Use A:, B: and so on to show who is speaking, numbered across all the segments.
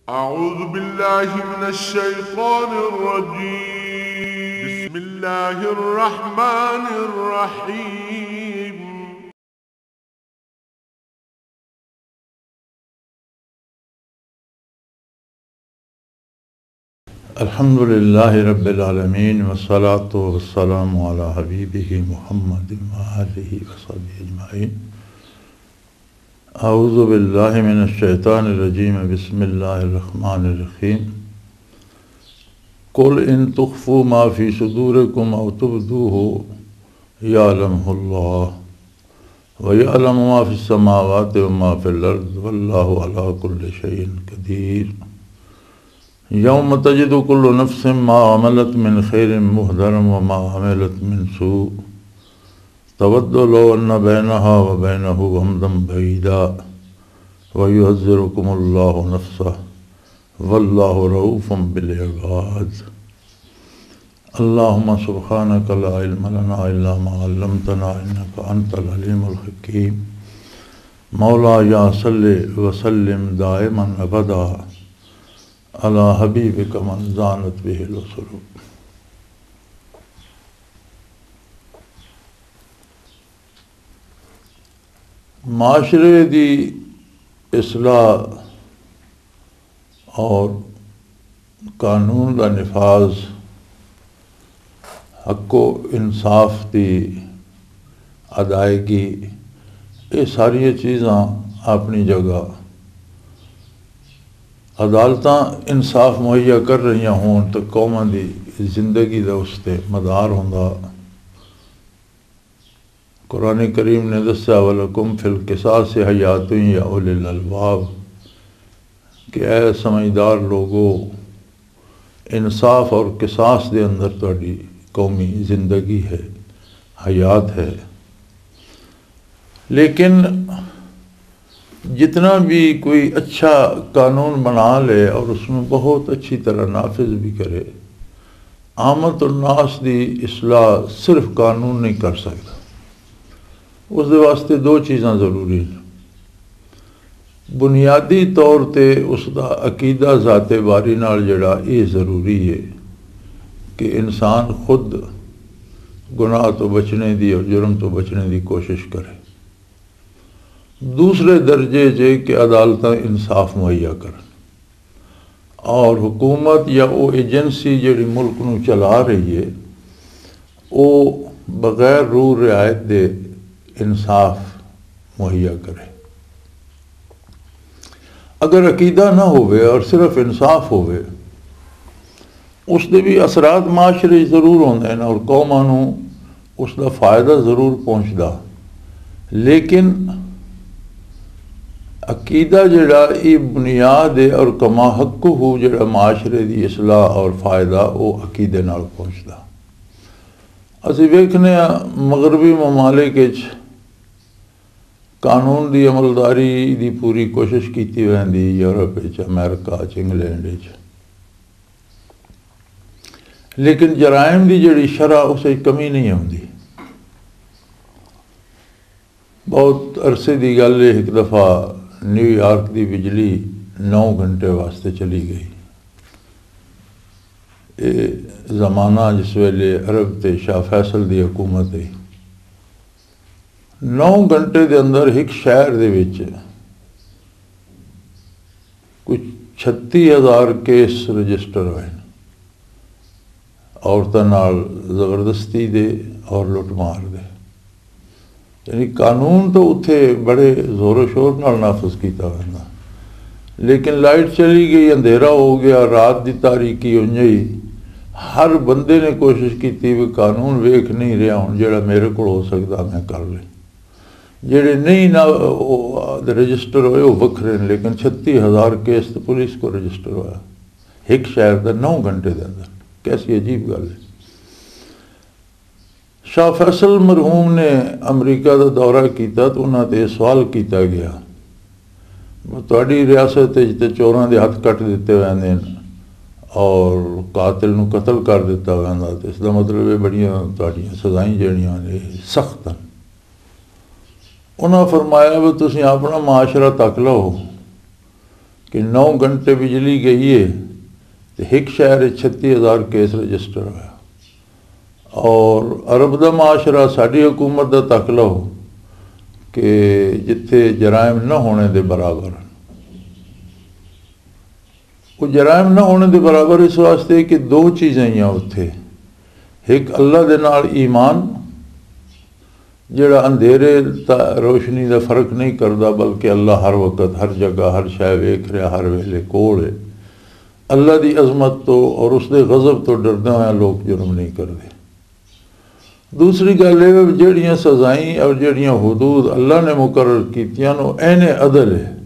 A: أعوذ بالله من الشيطان الرجيم. بسم الله الرحمن الرحيم.
B: अल्हम्दुलिल्लाहि रब्बिल आलमीन वस्सलातु वस्सलामु अला हबीबिही मुहम्मदिन व आलिहि व सहबिही अजमाइन। अऊज़ु बिल्लाहि मिनश शैतानिर रजीम। बिस्मिल्लाहिर रहमानिर रहीम। कुल इन तुख्फू मा फी सुदूरिकुम औ तुब्दूहु यअलमुहुल्लाह व यअलमु मा फिस समावाति व मा फिल अर्ज़ वल्लाहु अला कुल्लि शैइन क़दीर। यौम तजिदु कुल्लु नफ्सिन मा अमलत मिन खैरिन मुहदरम व मा अमलत मिन सू तवद्दु लौ अन्ना बैनहा व बैनहु अमदन बईदा व युहज़्ज़िरुकुमुल्लाहु नफ्सह वल्लाहु रऊफ़ुम बिल इबाद। अल्लाहुम्मा सुब्हानका ला इल्म लना इल्ला मा अल्लमतना इन्नका अंतल अलीमुल हकीम। मौला या सल्लि व सल्लिम दाइमन अबदा अला हबीबिका मन ज़ानत बिहिल उसुलू। माशरे दी इस्लाह और कानून का निफाज, हक़ो इंसाफ की अदायगी, ये सारिया चीज़ां अपनी जगह। अदालतां इंसाफ मुहैया कर रही होन तो कौमां दी जिंदगी का उसते मदार होंदा। कुरान करीम ने दस्या वलकुम फिल किसास हयातुन या उलिल अलबाब कि ऐ समझदार लोगो, इंसाफ और किसास के अंदर तुहाडी कौमी जिंदगी है, हयात है। लेकिन जितना भी कोई अच्छा कानून बना ले और उसमें बहुत अच्छी तरह नाफिज भी करे, आमत और नास की इस्लाह सिर्फ कानून नहीं कर सकता। उसके वास्ते दो चीज़ां ज़रूरी हैं। बुनियादी तौर पर उसका अकीदा ज़ाते बारी नाल जड़ा ये ज़रूरी है कि इंसान खुद गुनाह तो बचने की और जुर्म तो बचने की कोशिश करे। दूसरे दर्जे जे कि अदालतां इंसाफ मुहैया कर और हुकूमत या वो एजेंसी जिहड़ी मुल्क नूं चला रही है वो बगैर रू रियायत दे इंसाफ मुहैया करे। अगर अकीदा ना होवे और सिर्फ इंसाफ होवे, उसके भी असरात माशरे जरूर होंदे हैं और कौमां नूं उसका फ़ायदा ज़रूर पहुँचता। लेकिन अकीदा जड़ा ये बुनियाद है और कमा हक हो जड़ा माशरे की इसलाह और फ़ायदा वो अकीदे नाल पहुँचता। असीं वेखने मगरबी ममालिक कानून की अमलदारी की पूरी कोशिश की वैंदी, यूरोप, अमेरिका, इंग्लैंड। लेकिन जराइम की जड़ी शरह उस कमी नहीं आती। बहुत अरसे की गल है, एक दफ़ा न्यूयॉर्क की बिजली 9 घंटे वास्ते चली गई। ये ज़माना जिस वेले अरब ते शाह फैसल की हुकूमत है। 9 घंटे के अंदर एक शहर दे विच कुछ 36,000 केस रजिस्टर हुए, औरतों नाल ज़बरदस्ती दे और लुटमार दे। यानी कानून तो उत्थे बड़े जोरों शोर नाल नाफिज किया जाता, लेकिन लाइट चली गई, अंधेरा हो गया, रात की तारीकी उंज ही हर बंदे ने कोशिश की भी कानून वेख नहीं रहा हूँ, जो मेरे को हो सकता मैं कर ले। जेड़े नहीं ना रजिस्टर होए वो वखरे, लेकिन 36,000 केस तो पुलिस को रजिस्टर होया एक शहर का 9 घंटे के अंदर। कैसी अजीब गल है। शाह फैसल मरहूम ने अमरीका का दौरा किया तो उन्होंने सवाल किया गया, तुहाडी रियासत ते चोरां दे हथ कट दिते वैंदे और कातिल नूं कतल कर दिता वैंदा, तो इसका मतलब है बड़ियां तुहाडियां सज़ाएं जिहड़ियां ने सख्त हैं। उन्होंने फरमाया भी तुसीं अपना माशरा तक लो कि 9 घंटे बिजली गई है तो एक शहर 36,000 केस रजिस्टर होया। और अरब का माशरा साड़ी हुकूमत का तक लो कि जिथे जराइम न होने के बराबर, वो जराइम न होने के बराबर इस वास्ते कि 2 चीज़ें ही उत्थे। एक अल्लाह दे नाल ईमान जिहड़ा अंधेरे रोशनी का फर्क नहीं करता, बल्कि अल्लाह हर वक्त हर जगह हर शय वेख रहा, हर वेले कोल है। अल्लाह की अजमत तो और उसके गज़ब तो डरदे हुए लोग जुर्म नहीं करते। दूसरी गल है जड़ियाँ सज़ाई और जड़ियाँ हुदूद अल्लाह ने मुकर्रर कीतियां नो ऐने अदल है,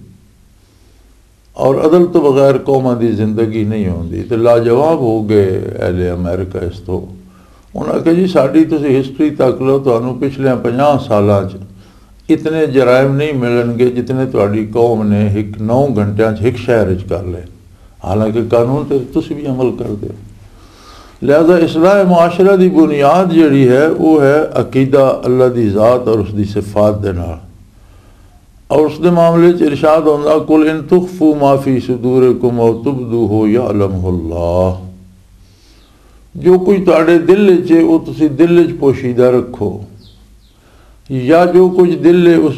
B: और अदल तो बगैर कौमां की जिंदगी नहीं होती। तो लाजवाब हो गए अहले अमेरिका इस तो। उन्होंने कहा जी साड़ी तुसी हिस्टरी तक लो, तो पिछले 50 सालों इतने जराइम नहीं मिलणगे जितने तुहाडी कौम ने 9 घंटिया एक शहर कर ले। हालांकि कानून तो तुसी भी अमल करते हो। लिहाजा इस्लाह मुआशरा की बुनियाद जिहड़ी है वो है अकीदा अल्लाह की ज़ात और उसकी सिफात दे नाल। और उसके मामले इरशाद होंदा कुल इन तुखफू माफ़ी सुदूरिकुम औ तुब्दूहु यअलमुहुल्लाह। जो कुछ तुहाडे दिल च है वो तुसी दिल च पोशीदा रखो, या जो कुछ दिल है उस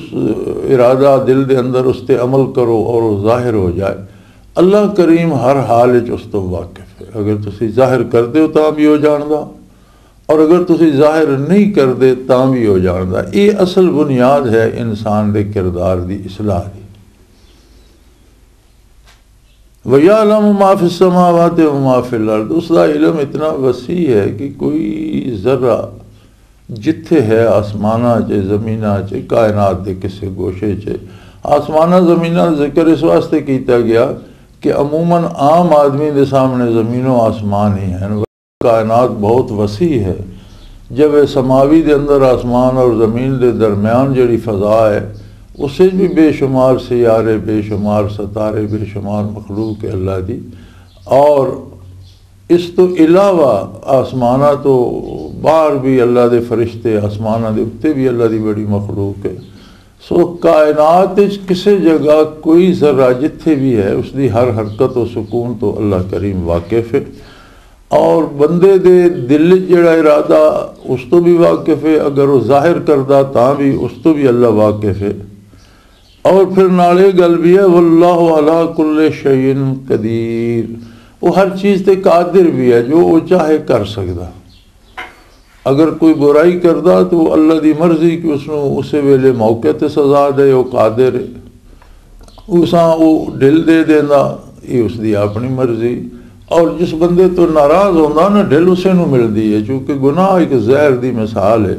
B: इरादा दिल के अंदर उस पर अमल करो और वो जाहिर हो जाए। अल्लाह करीम हर हाल उस तो वाकिफ है। अगर तुसी जाहिर करते हो तो भी हो जानदा, और अगर तुसी जाहिर नहीं करते तो भी हो जानदा। ये असल बुनियाद है इंसान के किरदार की इसलाह की। वयअलमु मा फिस समावाति व मा फिल अर्द। उसका इल्म इतना वसी है कि कोई ज़र्रा जिथे है आसमाना च ज़मीना च कायनात के किसी गोशे च। आसमाना ज़मीना जिक्र इस वास्ते किया गया कि अमूमन आम आदमी के सामने ज़मीनों आसमान ही हैं। कायनात बहुत वसी है। जब समावी के अंदर आसमान और ज़मीन के दरम्यान जड़ी फ़ज़ा है उससे भी बेशुमार सियारे, बेशुमार सितारे, बेशुमार मखलूक है अल्लाह की। और इस तो इलावा आसमाना तो बाहर भी अल्लाह के फरिश्ते, आसमाना के उत्ते भी अल्लाह की बड़ी मखलूक है। सो कायनात किसी जगह कोई ज़रा जिथे भी है उसकी हर हरकत और सुकून तो अल्लाह करीम वाकिफ है। और बंदे दे दिल जड़ा इरादा उस तो भी वाकिफ है, अगर वो जाहिर करदा तां भी उस तो भी अल्लाह वाकिफ है। और फिर नाले गल भी है वल्लाहु अला कुल्ले शैइन कदीर। वो हर चीज़ ते कादिर भी है, जो वो चाहे कर सकता। अगर कोई बुराई करदा तो अल्लाह की मर्जी कि उसनों उस वेले मौके ते सजा दे, वो कादिर है। उसा वो ढिल दे देना, ये उसकी अपनी मर्जी। और जिस बंदे तो नाराज़ होंदा ना ढिल उसे नूं मिलती है, क्योंकि गुनाह एक जहर की मिसाल है।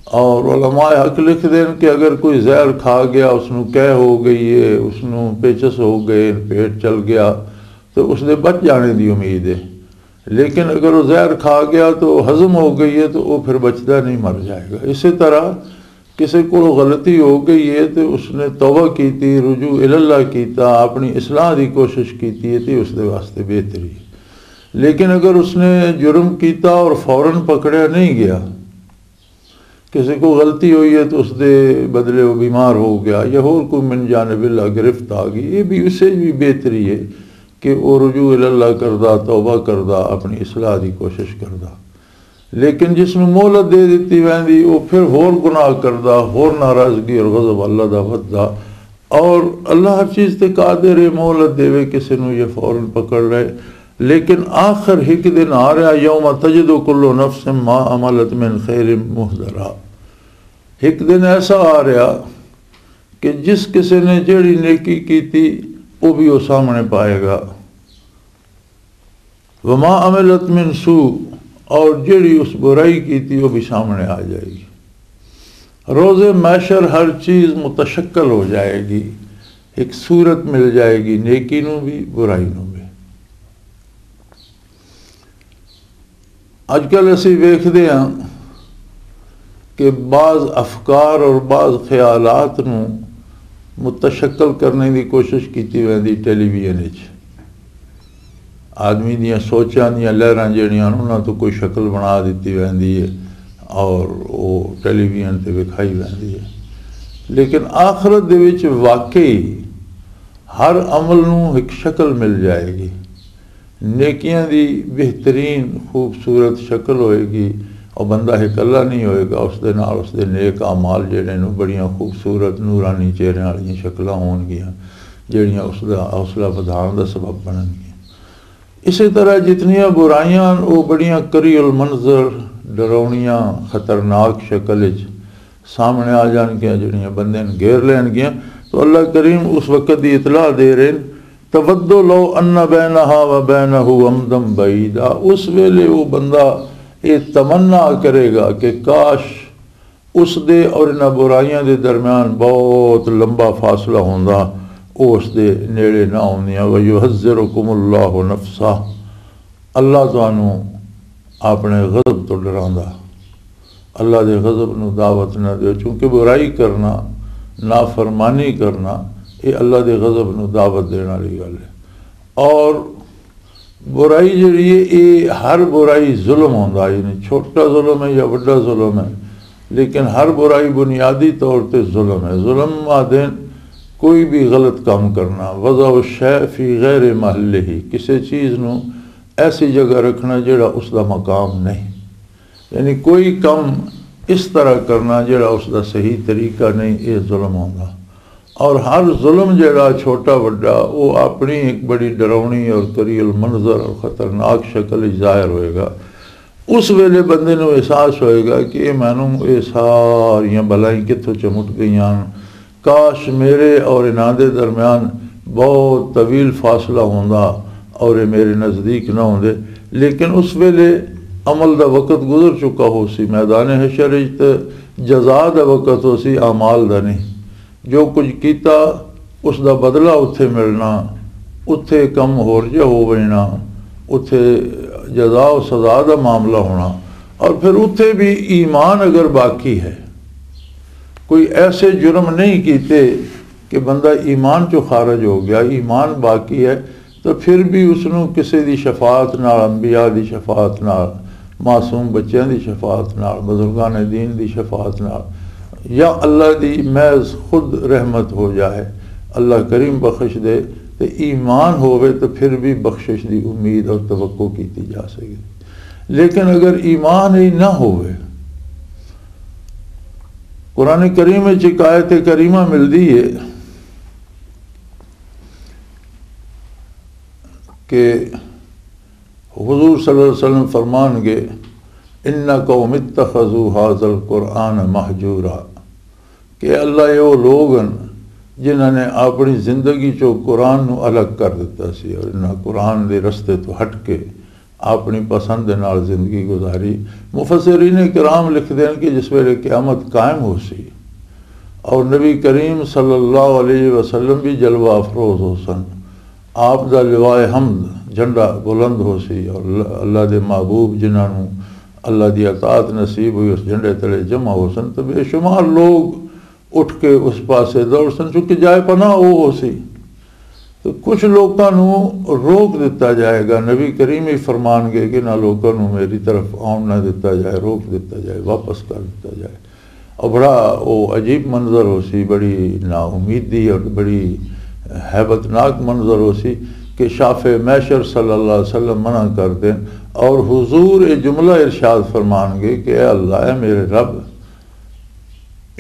B: और उलमाए हक लिख देन कि अगर कोई जहर खा गया, उसनों कह हो गई है, उसनों पेचस हो गए, पेट चल गया, तो उसने बच जाने की उम्मीद है। लेकिन अगर वो जहर खा गया तो हजम हो गई है तो वो फिर बचता नहीं, मर जाएगा। इसी तरह किसी को गलती हो गई है तो उसने तौबा की, रुजू इल्लाह कीता, अपनी इस्लाह की कोशिश की तो उसके वास्ते बेहतरी है। लेकिन अगर उसने जुर्म किया और फौरन पकड़ा नहीं गया, किसी को गलती हुई है तो उसके बदले वो बीमार हो गया या होर कोई मन जानिबिल्लाह गिरफ्त आ गई, ये भी उससे भी बेहतरी है कि वो रुजू इल्लाह करदा, तौबा करदा, अपनी इस्लाह की कोशिश करदा। लेकिन जिसनों मोहलत दे दी वैंदी वो फिर होर गुनाह करदा, होर नाराज़गी और गज़ब अल्लाह दा वधदा। और अल्लाह हर चीज़ ते कादिर है, मोहलत देवे किसी नूं ये फौरन पकड़ रहे। लेकिन आखिर एक दिन आ रहा यौम तजिदु कुल्लु नफ्सिन मा अमलत मिन खैरिन मुहदरा। एक दिन ऐसा आ रहा कि जिस किसी ने जड़ी नेकी की थी वो भी वो सामने पाएगा। वमा अमलत मिन सू, और जड़ी उस बुराई की थी वो भी सामने आ जाएगी। रोज़े मैशर हर चीज़ मुतशक्कल हो जाएगी, एक सूरत मिल जाएगी, नेकी नूं भी बुराई नूं भी। अजकल असी वेखते हैं कि बाज़ अफकार और बाज़ ख्यालात नूं मुतशक्कल करने की कोशिश की वैंदी टेलीविजन विच। आदमी दियां सोचां दियां लहरां जड़ियां उन्हां तो कोई शक्ल बना दी वैंदी है और वो टेलीविजन ते विखाई वैंदी है। लेकिन आखिरत दे विच वाकई हर अमल नूं एक शक्ल मिल जाएगी। नेकियां दी बेहतरीन खूबसूरत शक्ल होएगी और बंदा इकल्ला नहीं होएगा, उसदे नाल उसदे नेक अमाल जिहड़े ने बड़ियां खूबसूरत नूरानी चेहरे वाली शक्लां होणगियां जिहड़ियां उसदा हौसला वधाउण दा सबब बनणगियां। इसी तरह जितनियां बुराइयां वो बड़ियां करीउल मंजर डरावनियां खतरनाक शक्ल सामने आ जाएगियां जिहड़ियां बंदे नूं घेर लैणगियां। तो अल्लाह करीम उस वक़्त की इतला दे रहे हैं, तवद्दो लो अन्ना बैनहा व बैनहु अमदम बईदा। उस वेले वो बंदा ये तमन्ना करेगा कि काश उस दे और इन्हां बुराइयां दे दरम्यान बहुत लंबा फासला होंदा, वो उस दे नेड़े ना आउंदियां। व युहज़्ज़िरुकुमुल्लाहु नफ्सा, अल्लाह तुहानू अपने गज़ब तो डरांदा। अल्लाह दे गज़ब नूं दावत ना दिओ, चूँकि बुराई करना नाफरमानी करना ये अल्लाह के गज़ब नूं दावत देने वाली गल है। और बुराई जिहड़ी है ये हर बुराई जुल्म होंदा, यानी छोटा जुल्म है या वड्डा जुल्म है, लेकिन हर बुराई बुनियादी तौर पर जुल्म है। जुल्म आदेन कोई भी गलत काम करना, वज़अ शै फी गैर महल्लिही, किसी चीज़ नूं ऐसी जगह रखना जिहड़ा उसका मकाम नहीं, यानी कोई कम इस तरह करना जिहड़ा उसका सही तरीका नहीं, ये जुल्म होंदा। और हर जुल्म जिहड़ा छोटा वड्डा वो अपनी एक बड़ी डरावनी और करील मंजर और ख़तरनाक शक्ल ज़ाहिर होएगा। उस वेले बंदे नूं एहसास होएगा कि मैनू ये सारियां बलाएं कित्थों चिमुट गईयां, काश मेरे और इन्हां दे दरम्यान बहुत तवील फासला होंदा और ये मेरे नज़दीक ना होंदे। लेकिन उस वेले अमल दा वक़्त गुजर चुका हो सी, मैदान हशर तो जज़ा दा वक़्त हो सी, अमाल दा नहीं। जो कुछ किया उसका बदला उत्थे मिलना, उत्थे कम होर जिहा हो बैठना, उत्थे जज़ा और सज़ा का मामला होना। और फिर उत्थे भी ईमान अगर बाकी है, कोई ऐसे जुर्म नहीं कीते कि बंदा ईमान चो खारज हो गया, ईमान बाकी है, तो फिर भी उसनों किसी की शफात नाल, अंबिया की शफात नाल, मासूम बच्चों की शफात नाल, बुजुर्गां ने दीन की शफात नाल, या अल्लाह की महज खुद रहमत हो जाए, अल्लाह करीम बख्श दे, तो ईमान होवे तो फिर भी बख्शिश की उम्मीद और तवक्को की जा सके। लेकिन अगर ईमान ही ना होवे, कुरान करीम में एक आयत करीमा मिलती है कि हुजूर सल्लल्लाहु अलैहि वसल्लम फरमानगे, इन्ना कौम इत्तखज़ू हाज़ल कुरआन महजूरा, कि अल्लाह ये वो लोग हैं जिन्होंने अपनी जिंदगी चो कुरान नूं अलग कर दिता सी और इन्हां कुरान के रस्ते तो हट के अपनी पसंद नाल जिंदगी गुजारी। मुफस्सिरीन किराम लिखते हैं कि जिस वेले क़यामत कायम हो सी और नबी करीम सल्लल्लाहु अलैहि वसल्लम भी जलवा अफरोज़ हो सन, आप दा लिवाए हमद झंडा बुलंद हो सी और अल्लाह के महबूब जिन्होंने अल्लाह की अतात नसीब हुई उस झंडे तले जमा हो सन, तो बेशुमार लोग उठ के उस पासे दौड़ सन, चूँकि जाए पना वो हो सी। तो कुछ लोगों को रोक दिता जाएगा, नबी करीम ही फरमानगे कि ना लोगों को मेरी तरफ आउन ना दिता जाए, रोक दिता जाए, वापस कर दिता जाए। और बड़ा वो अजीब मंजर हो सी, बड़ी नाउमीदी और बड़ी हैबतनाक मंजर हो सी कि शाफ़े मैशर सल्लल्लाहु अलैहि वसल्लम मना कर दें और हुजूर ये जुमला इरशाद फरमानगे कि अल्लाह मेरे रब,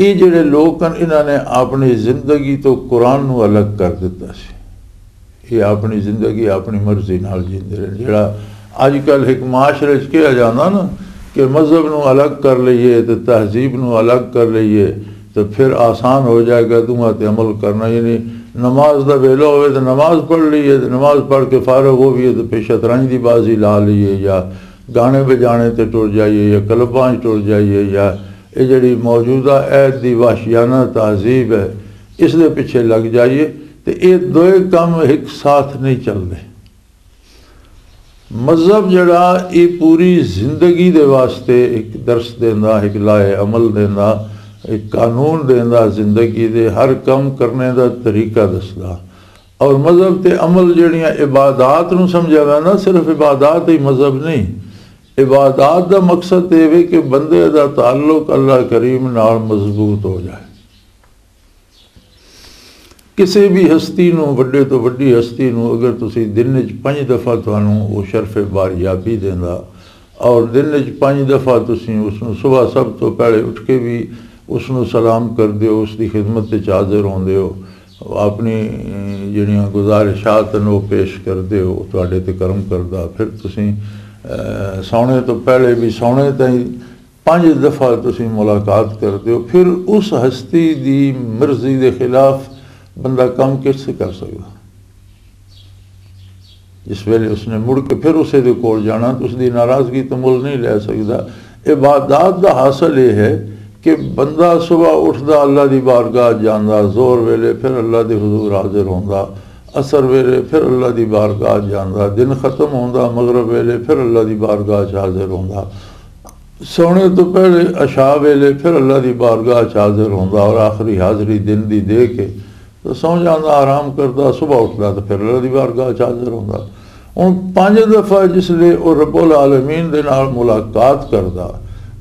B: ये जिहड़े लोग हैं इन्होंने अपनी जिंदगी तो कुरान नूं अलग कर दिता सी, ये अपनी जिंदगी अपनी मर्जी नाल जींदे रहे। जिहड़ा अजकल एक माशरे च कहा जाता ना कि मजहब नूं अलग कर लीए तो तहजीब नूं अलग कर लीए तो फिर आसान हो जाएगा दूहां ते अमल करना। यानी नमाज का वेला हो तो नमाज पढ़ लीए, तो नमाज पढ़ के फारग हो भी तो फिर शतरंज की बाजी ला लीए, या गाने बजाने ते टुर जाइए, या क्लबां टुर जाइए, या ये जिहड़ी मौजूदा ऐद की वाशियाना तहजीब है इस दे पिछे लग जाइए, तो ये दोए काम एक साथ नहीं चलते। मजहब जड़ा ये पूरी जिंदगी दे वास्ते एक दर्स देंदा, एक लाए अमल देंदा, एक कानून देंदा, जिंदगी दे हर काम करने का तरीका दसदा। और मजहब ते अमल जड़ियाँ इबादात नूं समझा वैंदा, सिर्फ इबादात ही मजहब नहीं, इबादात का मकसद ये है कि बंदे का ताल्लुक अल्लाह करीम नाल मजबूत हो जाए। किसी भी हस्ती नूं, वड्डे तो वड्डी हस्ती नूं अगर तुसी दिन 5 दफ़ा तुहानूं वो शरफ़े बारियाबी देंदा और दिन 5 दफ़ा तुसी उसनूं सुबह सब तो पहले उठ के भी उसनूं सलाम करदे हो, उसकी खिदमत च हाज़र होंदे हो, अपनी जिहड़ियां गुजारिशात न वो पेश करदे हो, तुहाडे ते करम करदा। फिर तुसी सौने तो पहले भी सौने ताईं 5 दफ़ा तुसी मुलाकात करदे हो। फिर उस हस्ती दी मर्जी के खिलाफ बंदा कम किस कर सकता? जिस वेले उसने मुड़ के फिर उसे दे कोल जाना तो उसकी नाराज़गी तो मुल नहीं लै सकता। इबादत का हासिल यह है कि बंदा सुबह उठदा अल्लाह की बारगाह जांदा, जोर वेले फिर अल्लाह के हुजूर हाजिर होंदा, असर वेले फिर अल्लाह की बारगाह जांदा, दिन खत्म होंदा मगरब वेले फिर अल्लाह की बारगाह हाजिर होंदा, सोने तो पहले अशा वेले फिर अल्लाह की बारगाह हाजिर होंदा और आखिरी हाजिरी दिन की दे के तो सौ जाता, आराम करता, सुबह उठता तो फिर अल्लाह की बारगाह हाजिर होंदा। हुण 5 दफ़ा जिसले वो रब्बुल आलमीन दे नाल मुलाकात करदा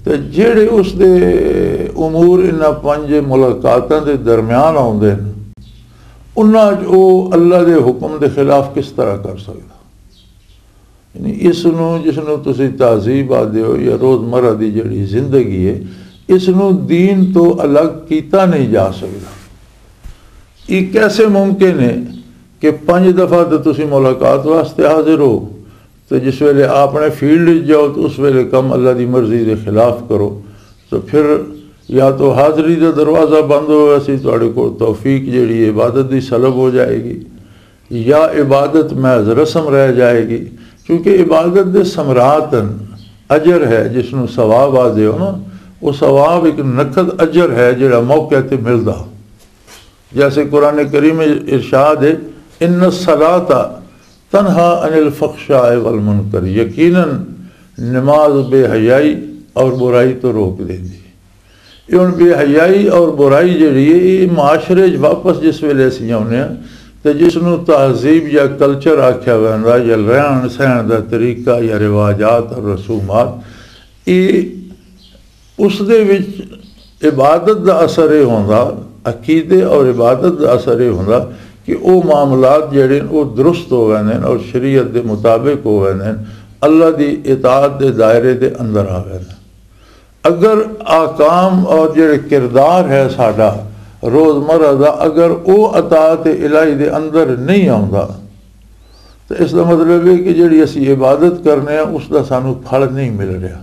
B: तो जेड़े उसदे उमूर इन्हां 5 मुलाकातां दे दरम्यान आउंदे न उन्हां च वो अल्लाह के हुक्म के खिलाफ किस तरह कर सकदा? यानी इसनूं जिसनूं तुसीं तहजीब आदे हो या रोज़मर्रा की जिहड़ी जिंदगी है इसनूं दीन तो अलग किया नहीं जा सकता। ये कैसे मुमकिन है कि 5 दफ़ा तो तुसीं मुलाकात वास्ते हाजिर हो तो जिस वेले आपने फील्ड जाओ तो उस वेले कम अल्लाह की मर्जी के खिलाफ करो तो फिर या तो हाज़री का दरवाज़ा बंद होगा सी, तुहाडे कोल तौफीक जिहड़ी इबादत की सलब हो जाएगी या इबादत महज रस्म रह जाएगी। क्योंकि इबादत के समरातन अजर है जिसनों सवाब आदे हो ना, वो सवाब एक नकद अजर है जिहड़ा मौके ते मिलदा। जैसे कुरान करीम में इरशाद है इन्न सलाता तन्हा अनिल फ़ख्शाए वल मुनकर, यकीनन नमाज बेहयाई और बुराई तो रोक देंदी। ये हुण बेहयाई और बुराई जिहड़ी है ये माशरे वापस जिस वेले असीं आउंदे हां तो जिसनों तहजीब या कल्चर आख्या वैंदा या रहन सहन का तरीका या रिवाजात और रसूमात, ये उस दे विच इबादत का असर यह होंदा, अकीदे और इबादत का असर यह होंदा कि वो मामलात जिहड़े वो दुरुस्त हो वैंदे और शरीयत के मुताबिक हो वैंदे, अल्लाह की इताअत के दायरे के अंदर आ वैंदे। अगर आकाम और जिहड़े किरदार है साडा रोज़मर्रा का अगर वो अताअत इलाही के अंदर नहीं आउंदा तो इसका मतलब है कि जिहड़ी असीं इबादत करने उसका सानू फल नहीं मिल रहा।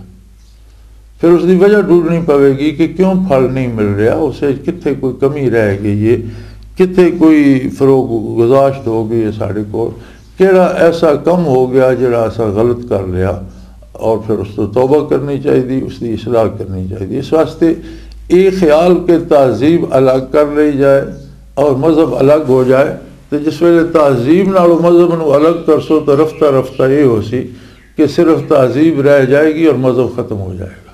B: फिर उसकी वजह ढूंढनी पवेगी कि क्यों फल नहीं मिल रहा, उसे कित्थे कोई कमी रह गई है, कित्थे कोई फरोग गुजाश्त हो गई है, साढ़े को केड़ा ऐसा कम हो गया जिहड़ा असा गलत कर लिया और फिर उस तो तौबा करनी चाहिए, उसकी इसलाह करनी चाहिए। इस वास्ते ये ख्याल के तहजीब अलग कर ली जाए और मज़हब अलग हो जाए तो जिस वेले तहजीब नालों मज़हब नूं अलग कर सो तो रफ्ता रफ्ता ये हो सी कि सिर्फ तहजीब रह जाएगी और मज़हब ख़त्म हो जाएगा।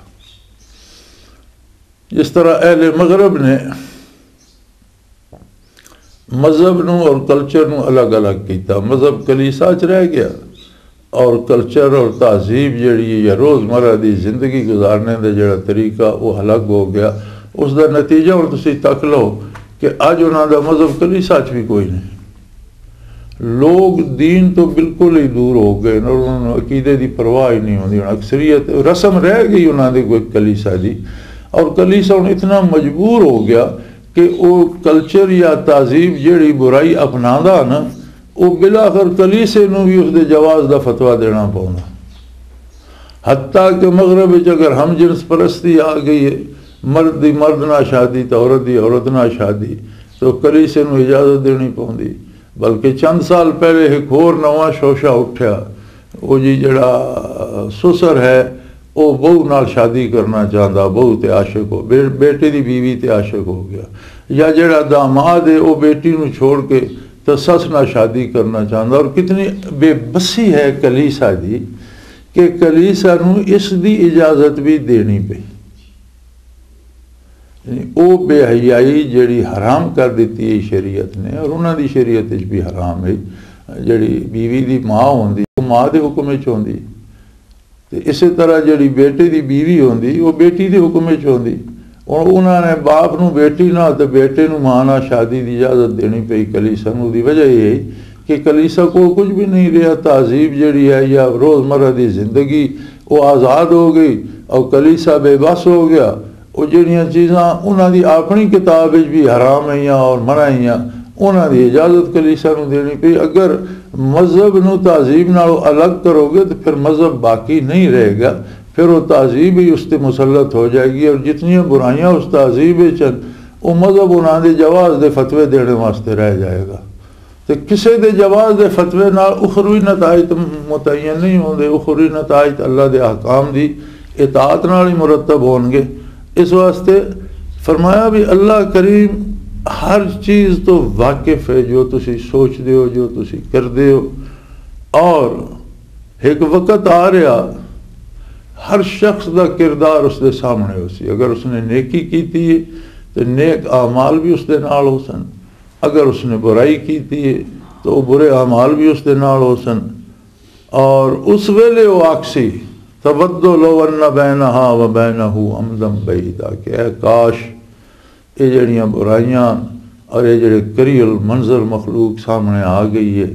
B: जिस तरह अहले मगरब ने मज़हब नूं और कल्चर नूं अलग अलग किया, मज़हब कलीसा च रह गया और कल्चर और तहजीब जिहड़ी या रोज़मर्रा की जिंदगी गुजारने का जिहड़ा तरीका वो अलग हो गया। उसका नतीजा हुण तुसीं तक लो कि अज उन्हां दा मज़हब कलीसा च भी कोई नहीं। लोग दीन तो बिल्कुल ही दूर हो गए और उन्होंने अकीदे की परवाह ही नहीं होती। अक्सरियत रस्म रह गई उन्होंने कोई कलीसा की और कलीसा हुण इतना मजबूर हो गया कि वो कल्चर या तहजीब जिहड़ी बुराई अपनादा ना वो बिलाखिर कलीसे नूं भी उसके जवाज़ का फतवा देना पौंदा। हत्ता कि मगरब विच अगर हम जिनस परस्ती आ गई है, मर्द की मर्द ना शादी तो औरत की औरत ना शादी, तो कलीसे नूं इजाज़त देनी पौंदी। बल्कि चंद साल पहले एक होर नवा शोशा उठा, वो जी जिहड़ा सुसर है वो बहू नाल शादी करना चाहता, बहू ते आशिक हो, बेटे की बीवी ते आशिक हो गया, या जिहड़ा दामाद है वो बेटी नूं छोड़ के तो सस नाल शादी करना चाहता। और कितनी बेबसी है कलीसा की कि कलीसा नूं इसकी इजाज़त भी देनी पई। वो बेहयाई जिहड़ी हराम कर दी है शरीयत ने और उन्होंने शरीयत भी हराम है। जिहड़ी बीवी की माँ होंदी वो माँ के हुक्म च होंदी, तो इस तरह जिहड़ी बेटे की बीवी होंदी वो बेटी के हुक्म च होंदी। और उन्होंने बाप नूं बेटी ना तो बेटे नूं मां नाल शादी की इजाजत देनी पई कलीसा नूं। दी वजह यही कि कलीसा को कुछ भी नहीं रहा, तहजीब जिहड़ी है या रोज़मर्रा की जिंदगी वो आज़ाद हो गई और कलीसा बेबस हो गया। वो जिहड़ियां चीज़ां उन्हां दी अपनी किताब विच भी हराम है और मना है, उन्हां दी इजाजत कलीसा नूं देनी पई। अगर मजहब नूं तहजीब नालों अलग करोगे तो फिर मजहब बाकी नहीं रहेगा, फिर वो तहजीब ही उस पर मुसलत हो जाएगी और जितनियां बुराइयां उस तहजीब चन वो मजहब उन्हां दे जवाज़ दे फतवे देने वास्ते रह जाएगा। तो किसी के जवाज़ के फतवे नाल उखरवी नताइज मुतयन नहीं होंगे, उखरवी नताइज अल्लाह के अहकाम की इताअत नाल ही मुरतब होंगे। इस वास्ते फरमाया भी अल्लाह करीम हर चीज़ तो वाकिफ है, जो तुसी सोचते हो, जो तुसी करते हो। और एक वक़्त आ रहा हर शख्स का किरदार उसके सामने हो सी। अगर उसने नेकी की है तो नेक आमाल भी उसके नाल हो सन, अगर उसने बुराई की है तो वो बुरे अमाल भी उसके नाल हो सन। और उस वेले वो आखसी तवद्दो लो अन्ना बैनहा व बैनहू अमदम बैदा कि ऐ काश ये जड़ियाँ बुराइयाँ और ये जड़े करील मंजर मखलूक सामने आ गई है,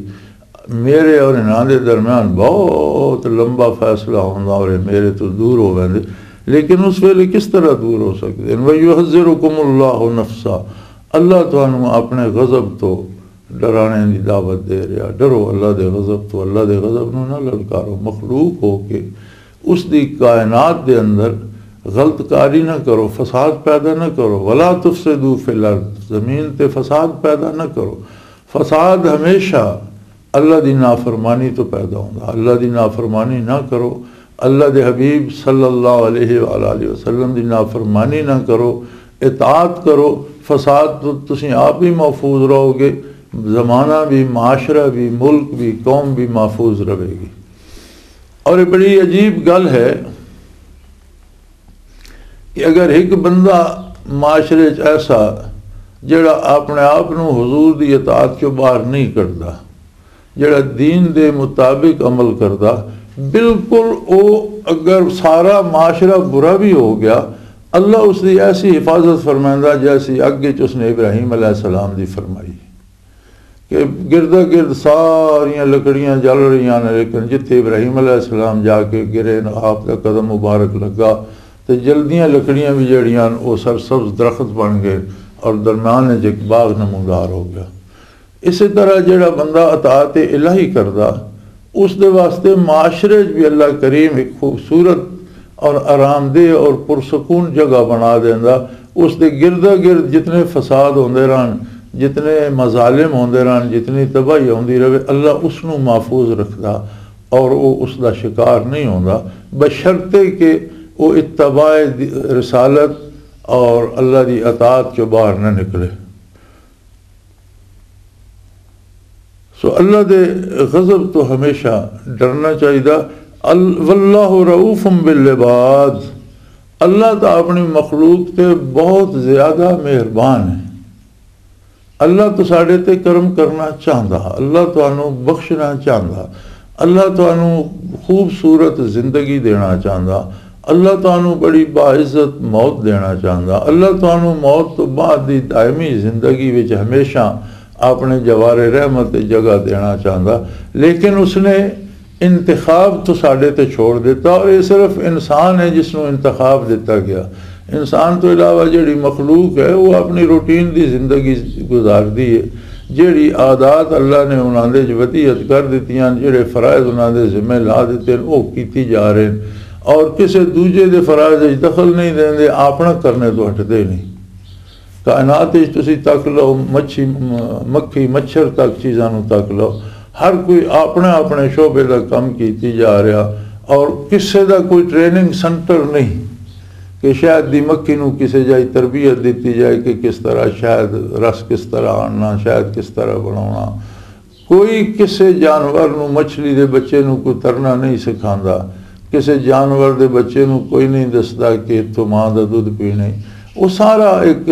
B: मेरे और इन्हां दे दरम्यान बहुत लंबा फैसला होंदा और मेरे तो दूर हो वेंदे। लेकिन उस वेले किस तरह दूर हो सकते हैं? वयुहज़िरुकुमुल्लाहु नफ्सा, अल्लाह तुहानू अपने गज़ब तो डराने की दावत दे रहा। डरो अल्लाह के गज़ब तो, अल्लाह के गज़ब नूं ना ललकारो। मखलूक हो के उसकी कायनात के अंदर गलतकारी ना करो, फसाद पैदा ना करो। वला तुफ़सिदू फ़िल अर्ज़, ज़मीन ते फसाद पैदा ना करो। फसाद हमेशा अल्लाह की नाफरमानी तो पैदा होता, अल्लाह की नाफरमानी ना करो, अल्लाह के हबीब सल्लल्लाहु अलैहि वसल्लम की नाफरमानी ना करो, इताअत करो। फसाद तो तुसीं आप भी महफूज रहोगे, ज़माना भी, माशरा भी, मुल्क भी, कौम भी महफूज रहेगी। और ये बड़ी अजीब गल है कि अगर एक बंदा माशरे च ऐसा जिहड़ा अपने आप नूं हुजूर दी इताअत चों बाहर नहीं करता, जिहड़ा दीन दे मुताबिक अमल करता, बिल्कुल वो अगर सारा माशरा बुरा भी हो गया, अल्लाह उसकी ऐसी हिफाजत फरमांदा जैसी अगे च उसने इब्राहीम अलैहिस्सलाम दी फरमाई कि गिरदा गिरद सारियां लकड़ियां जल रही ने, लेकिन जिथे इब्राहीम अलैहिस्सलाम जाके गिरे आपका कदम मुबारक लगा तो जल्दियां लकड़ियां भी जड़ियां वो सरसब्ज दरख्त बन गए और दरम्यान एक बाग नमूदार हो गया। इसी तरह जिहड़ा बंदा अताअत इलाही करदा उसके वास्ते माशरे भी अल्लाह करीम एक खूबसूरत और आरामदेह और पुरसकून जगह बना देंदा। उसके गिरदा गिरद जितने फसाद होंदे रहन, जितने मजालिम होंदे रहन, जितनी तबाही होंदी रहे, अल्लाह उसनू महफूज रखदा और वो उसका शिकार नहीं होंदा, बशर्ते कि वो इत्तबाए रिसालत और अल्लाह की अताअत चो बाहर न निकले। सो अल्लाह के गज़ब तो हमेशा डरना चाहिए। वल्लाहु रऊफ़ुम बिल इबाद, अल्लाह तो अपनी मखलूक ते बहुत ज़्यादा मेहरबान है। अल्लाह तो साढ़े ते करम करना चाहता, अल्लाह तुहानू बख्शना चाहता, अल्लाह तुहानू खूबसूरत जिंदगी देना चाहता, अल्लाह तुहानू बड़ी बाइज़्ज़त मौत देना चाहता, अल्लाह तुहानू मौत तो बाद की दायमी जिंदगी विच हमेशा अपने जवारे रहमत जगह देना चाहता। लेकिन उसने इंतखाब तो साढ़े ते छोड़ देता और ये सिर्फ इंसान है जिसनों इंतखाब दिता गया। इंसान तो इलावा जिहड़ी मखलूक है वो अपनी रूटीन की जिंदगी गुजारती है, जिहड़ी आदात अल्लाह ने उन्होंने वतीयत कर दित्तियां, जिहड़े फराइज़ उन्होंने जिम्मे ला दिते वो कीती जा रहे हैं और किसी दूजे के फराइज़ दखल नहीं देंदे, अपना करने तो हटते नहीं। कायनात तुसीं तक लो, मक्खी मच्छर तक चीज़ों तक लो, हर कोई अपने अपने शोबे का काम कीती जा रहा और किसी का कोई ट्रेनिंग सेंटर नहीं कि शायद दी मक्खी नूं किसी जाई तरबियत दी जाए कि किस तरह शायद रस किस तरह आना, शायद किस तरह बनाना। कोई किसी जानवर नूं, मछली के बच्चे नूं कोई तरना नहीं सिखांदा, किसी जानवर के बच्चे नूं कोई नहीं दसदा कि इत्थों माँ का दुध पीने। वो सारा एक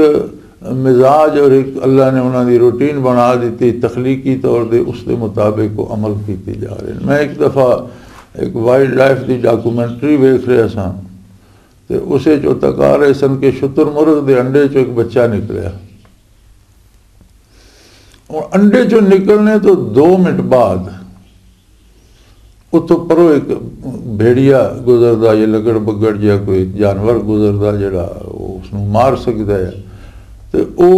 B: मिजाज और एक अल्लाह ने उन्होंने रूटीन बना दी, तखलीकी तौर पर उसके मुताबिक वो अमल की जा रहे हैं। मैं एक दफ़ा एक वाइल्ड लाइफ की डॉक्यूमेंट्री वेख रहा सा, तो तो उसे चो तका रहे सन के शुतुरमुर्ग के अंडे चो एक बच्चा निकलिया। और अंडे चो निकलने तो 2 मिनट बाद उतो परो एक भेड़िया गुजरदा या लगड़ बगड़ या कोई जानवर गुजरदा जड़ा उसनू मार सकता है, तो वो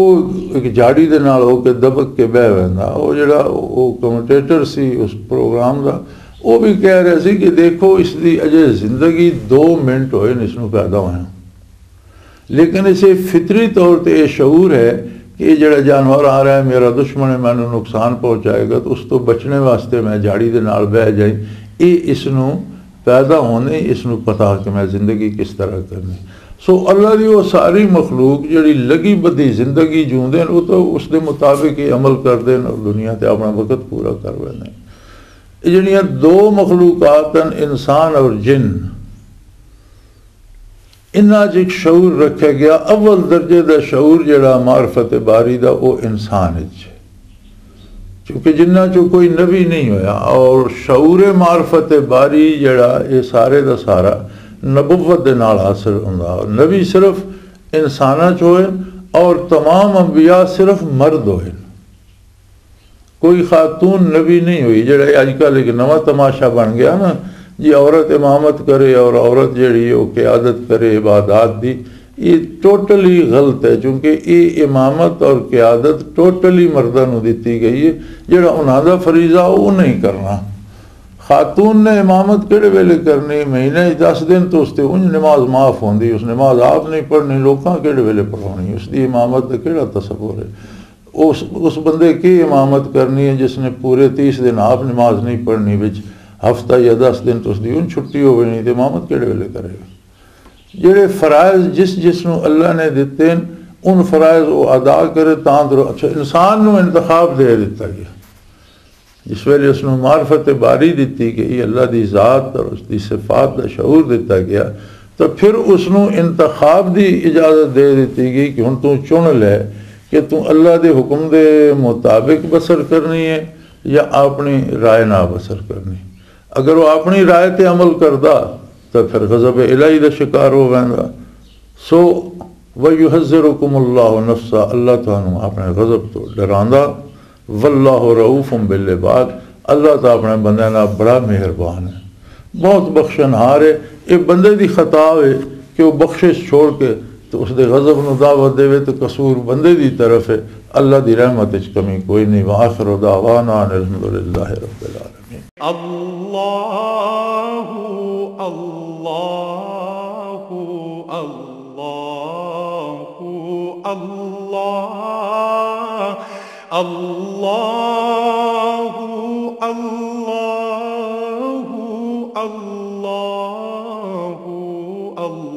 B: एक झाड़ी दे नाल होके दबक के बह वैंदा। वो जड़ा वो कमेंटेटर सी उस प्रोग्राम का, वो भी कह रहे सी कि देखो इसकी अजे जिंदगी 2 मिनट होए इसनू पैदा होया, लेकिन इसे फितरी तौर पर यह शऊर है कि ये जड़ा जानवर आ रहा है मेरा दुश्मन है, मैंने नुकसान पहुँचाएगा, तो उस तो बचने वास्ते मैं झाड़ी दे नाल बह जाई। ये इसनू पैदा होने इसनू पता कि मैं जिंदगी किस तरह करनी। सो अल्लाह की वो सारी मखलूक जी लगी बदी जिंदगी जूंदे वो तो उसके मुताबिक ही अमल करते हैं और दुनिया से अपना वक्त पूरा कर लें। ये जड़ियाँ 2 मखलूकात हैं, इंसान और जिन, इन्हां च एक शऊर रखा गया। अव्वल दर्जे का शऊर जड़ा मार्फत बारी का वो इंसान है, क्योंकि जिन्ना चो कोई नबी नहीं होया। और शऊर मार्फत बारी जड़ा ये सारे का सारा नबुव्वत दे नाल हासिल होंदा। नबी सिर्फ इंसाना चो होए और तमाम अंबिया सिर्फ मर्द होए, कोई खातून नबी नहीं हुई। जड़ा अजकल एक नवा तमाशा बन गया ना जी, औरत इमामत करे और औरत जड़ी वो क़यादत करे इबादत दी, ये टोटली गलत है, क्योंकि ये इमामत और क़यादत टोटली मर्दां नूं दिती गई है। जड़ा उन्हां दा फरीज़ा वो नहीं करना। खातून ने इमामत किहड़े वेले करनी, महीने 10 दिन तो उसते उंज नमाज माफ़ होंदी, उस नमाज आप नहीं पढ़नी, लोकां किहड़े वेले पढ़ानी, उसकी इमामत का किहड़ा तसव्वुर है। उस बंदे की इमामत करनी है जिसने पूरे 30 दिन आप नमाज नहीं पढ़नी, विच हफ्ता या 10 दिन तो उसकी उन छुट्टी हो गई, तो इमामत किहड़े वेले करेगा। जेड़े फ़राइज़ जिस नूं अल्लाह ने दिते उन फ़राइज़ वो अदा करे तां तो अच्छा। इंसान नूं इंतखाब दे दिता गया, जिस वेले उसनूं मार्फत बारी दी गई, अल्लाह की ज़ात और उसकी सिफात का शऊर दिता गया, तो फिर उसनूं इंतखाब की इजाज़त दे दी गई कि हुण तू चुन लै कि तू अल्लाह के हुक्म के मुताबिक बसर करनी है या अपनी राय ना बसर करनी। अगर वो अपनी राय पर अमल करता तो फिर गज़ब इलाही का शिकार हो वैंदा। सो वयुहज़्ज़िरुकुमुल्लाहु नफ़्सा, अल्लाह तुहानू अपने गज़ब तो डरांदा। वल्लाहु रऊफ़ुम बिल इबाद, अल्लाह तो अपने बंदे नाल बड़ा मेहरबान है, बहुत बख्शनहार है। ये बंदे की खता है कि वो बख्शिश छोड़ के तो उसके गज़ब नूं दावत देवे, तो कसूर बंदे की तरफ है। अल्लाह की रहमत च कमी कोई नहीं। व आखिरु दावाना अल्हम्दुलिल्लाहि रब्बिल आलमीन।
A: अल्लाहु अल्लाहु अल्लाहु अल्लाह अल्लाहु अल्लाहु अल्लाहु अल्लाह।